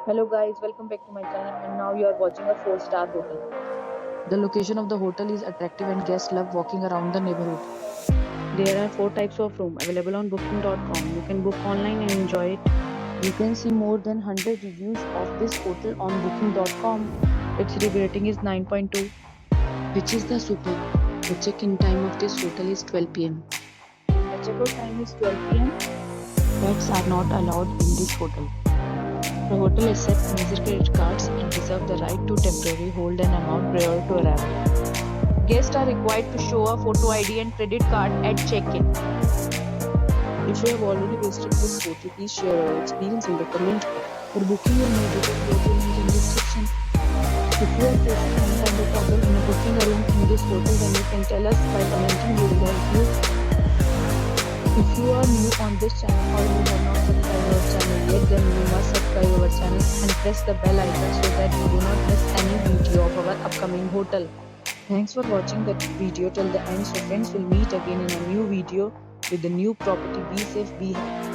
Hello guys, welcome back to my channel and now you are watching a 4-star hotel. The location of the hotel is attractive and guests love walking around the neighborhood. There are 4 types of room available on booking.com. You can book online and enjoy it. You can see more than 100 reviews of this hotel on booking.com. Its review rating is 9.2, which is the super. The check-in time of this hotel is 12 pm. The check-out time is 12 pm. Pets are not allowed in this hotel. The hotel accepts major credit cards and reserves the right to temporarily hold an amount prior to arrival. Guests are required to show a photo ID and credit card at check-in. If you have already visited this hotel, please share your experience in the comment box. For booking or more details, go to link in description. If you are facing any kind of problem in booking a room in this hotel, then you can tell us by commenting. We will help you. If you are new on this channel or you have not subscribed our channel yet, then you must subscribe our channel and press the bell icon so that you do not miss any video of our upcoming hotel. Thanks for watching the video till the end. So friends, will meet again in a new video with a new property. Be safe, be happy.